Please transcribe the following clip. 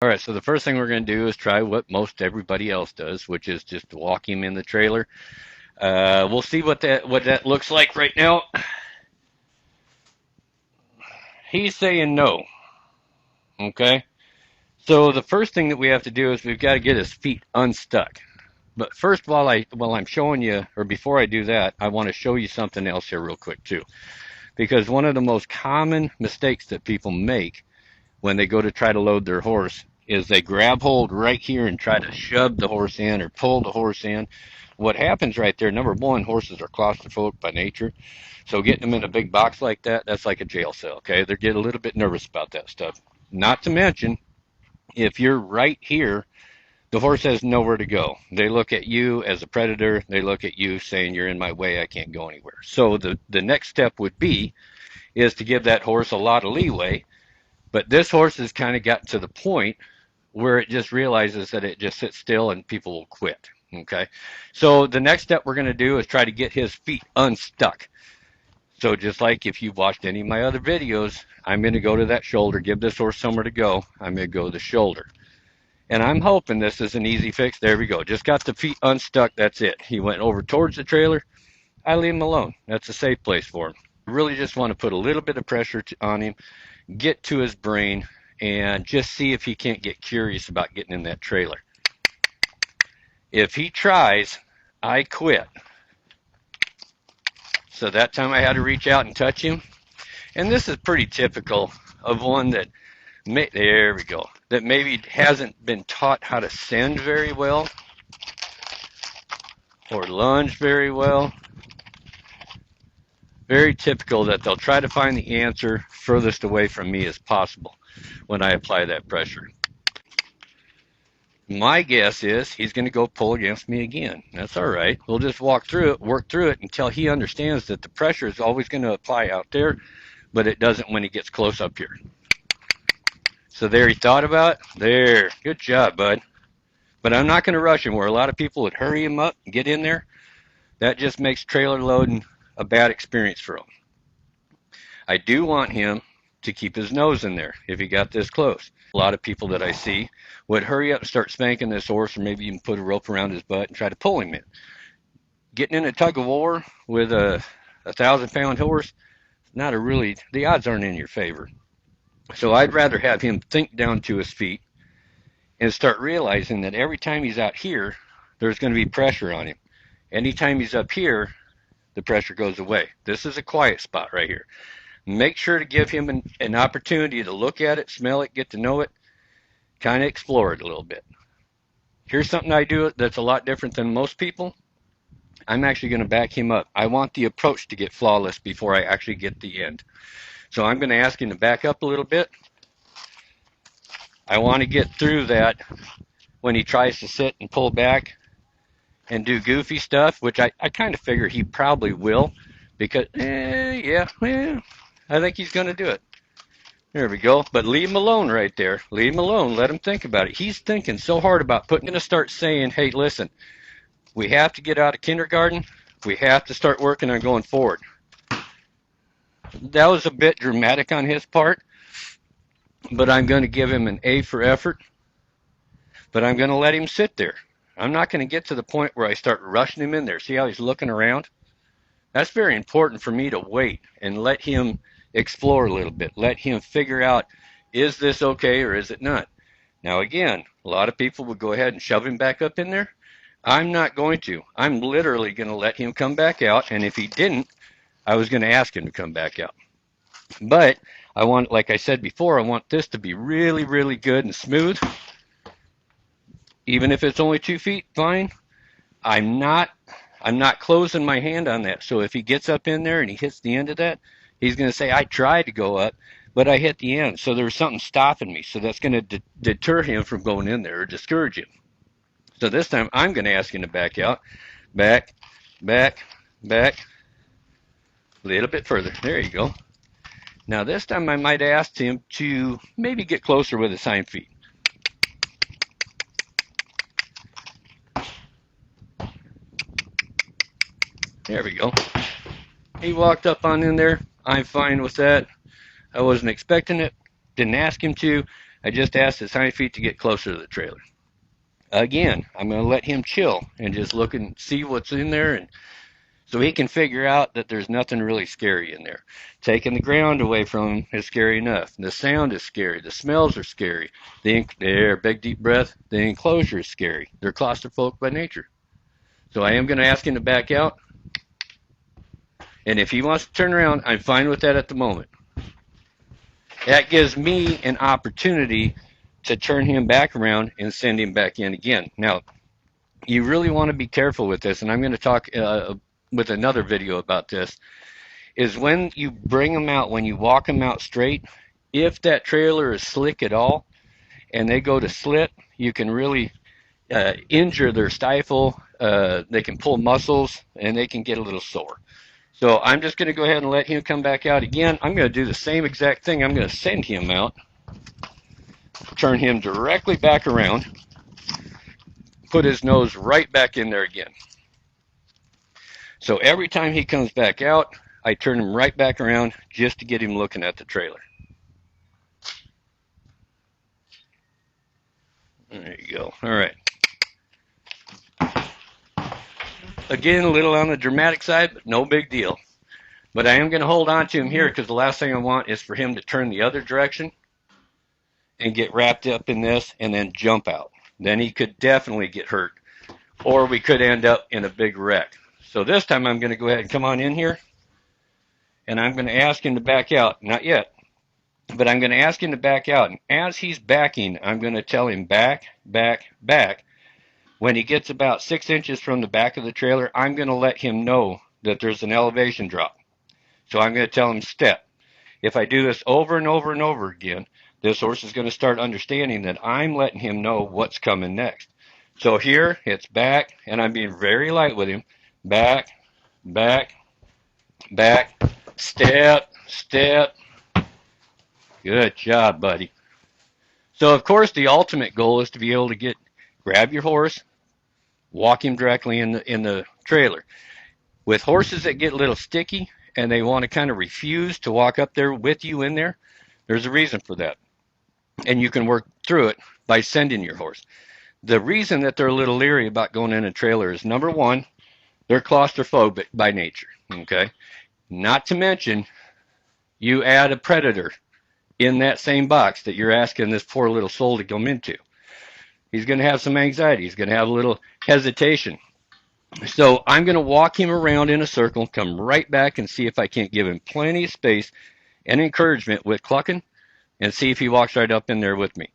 All right, so the first thing we're going to do is try what most everybody else does, which is just walk him in the trailer. We'll see what that looks like right now. He's saying no. Okay. So the first thing that we have to do is we've got to get his feet unstuck. But first, while I'm showing you, or before I do that, I want to show you something else here real quick too, because one of the most common mistakes that people make when they go to try to load their horse is they grab hold right here and try to shove the horse in or pull the horse in. What happens right there, number one, horses are claustrophobic by nature. So getting them in a big box like that, that's like a jail cell, okay? They get a little bit nervous about that stuff. Not to mention, if you're right here, the horse has nowhere to go. They look at you as a predator. They look at you saying, you're in my way, I can't go anywhere. So the next step would be is to give that horse a lot of leeway. But this horse has kind of gotten to the point where it just realizes that it just sits still and people will quit. Okay. So the next step we're going to do is try to get his feet unstuck. So just like if you've watched any of my other videos, I'm going to go to that shoulder, give this horse somewhere to go. I'm going to go to the shoulder. And I'm hoping this is an easy fix. There we go. Just got the feet unstuck. That's it. He went over towards the trailer. I leave him alone. That's a safe place for him. I really just want to put a little bit of pressure on him, get to his brain, and just see if he can't get curious about getting in that trailer. If he tries, I quit. So that time I had to reach out and touch him. And this is pretty typical of one that, there we go, that maybe hasn't been taught how to send very well or lunge very well. Very typical that they'll try to find the answer furthest away from me as possible when I apply that pressure. My guess is he's going to go pull against me again. That's all right. We'll just work through it until he understands that the pressure is always going to apply out there, but it doesn't when he gets close up here. So there, he thought about it. There. Good job, bud. But I'm not going to rush him where a lot of people would hurry him up and get in there. That just makes trailer loading a bad experience for him. I do want him to keep his nose in there if he got this close. A lot of people that I see would hurry up and start spanking this horse, or maybe even put a rope around his butt and try to pull him in. Getting in a tug of war with a 1,000-pound horse, the odds aren't in your favor. So I'd rather have him think down to his feet and start realizing that every time he's out here, there's going to be pressure on him. Anytime he's up here, the pressure goes away. This is a quiet spot right here. Make sure to give him an opportunity to look at it, smell it, get to know it, kind of explore it a little bit. Here's something I do that's a lot different than most people. I'm actually going to back him up. I want the approach to get flawless before I actually get the end. So I'm going to ask him to back up a little bit. I want to get through that when he tries to sit and pull back and do goofy stuff, which I kind of figure he probably will, because, I think he's going to do it. There we go. But leave him alone right there. Leave him alone. Let him think about it. He's thinking so hard about going to start saying, hey, listen, we have to get out of kindergarten. We have to start working on going forward. That was a bit dramatic on his part, but I'm going to give him an A for effort, but I'm going to let him sit there. I'm not going to get to the point where I start rushing him in there. See how he's looking around? That's very important for me to wait and let him explore a little bit. Let him figure out, is this okay or is it not? Now again, a lot of people would go ahead and shove him back up in there. I'm not going to. I'm literally going to let him come back out, and if he didn't, I was going to ask him to come back out. But I want, like I said before, I want this to be really, really good and smooth. Even if it's only 2 feet, fine. I'm not closing my hand on that. So if he gets up in there and he hits the end of that, he's going to say, I tried to go up, but I hit the end. So there was something stopping me. So that's going to deter him from going in there or discourage him. So this time I'm going to ask him to back out. Back, back, back. A little bit further. There you go. Now this time I might ask him to maybe get closer with his hind feet. There we go. He walked up on in there. I'm fine with that. I wasn't expecting it. Didn't ask him to. I just asked his hind feet to get closer to the trailer. Again, I'm going to let him chill and just look and see what's in there, and so he can figure out that there's nothing really scary in there. Taking the ground away from him is scary enough. The sound is scary. The smells are scary. Big deep breath. The enclosure is scary. They're claustrophobic by nature. So I am going to ask him to back out. And if he wants to turn around, I'm fine with that at the moment. That gives me an opportunity to turn him back around and send him back in again. Now, you really want to be careful with this, and I'm going to talk with another video about this, is when you bring them out, when you walk them out straight, if that trailer is slick at all and they go to slit, you can really injure their stifle. They can pull muscles and they can get a little sore. So I'm just going to go ahead and let him come back out again. I'm going to do the same exact thing. I'm going to send him out, turn him directly back around, put his nose right back in there again. So every time he comes back out, I turn him right back around just to get him looking at the trailer. There you go. All right. Again, a little on the dramatic side, but no big deal. But I am going to hold on to him here because the last thing I want is for him to turn the other direction and get wrapped up in this and then jump out. Then he could definitely get hurt, or we could end up in a big wreck. So this time I'm going to go ahead and come on in here, and I'm going to ask him to back out. Not yet, but I'm going to ask him to back out. And as he's backing, I'm going to tell him back, back, back. When he gets about 6 inches from the back of the trailer, I'm going to let him know that there's an elevation drop. So I'm going to tell him step. If I do this over and over and over again, this horse is going to start understanding that I'm letting him know what's coming next. So here, it's back, and I'm being very light with him. Back, back, back, step, step. Good job, buddy. So, of course, the ultimate goal is to be able to grab your horse, walk him directly in the trailer. With horses that get a little sticky and they want to kind of refuse to walk up there with you in there, there's a reason for that. And you can work through it by sending your horse. The reason that they're a little leery about going in a trailer is, number one, they're claustrophobic by nature, okay? Not to mention, you add a predator in that same box that you're asking this poor little soul to come into. He's going to have some anxiety. He's going to have a little hesitation. So I'm going to walk him around in a circle, come right back and see if I can't give him plenty of space and encouragement with clucking, and see if he walks right up in there with me.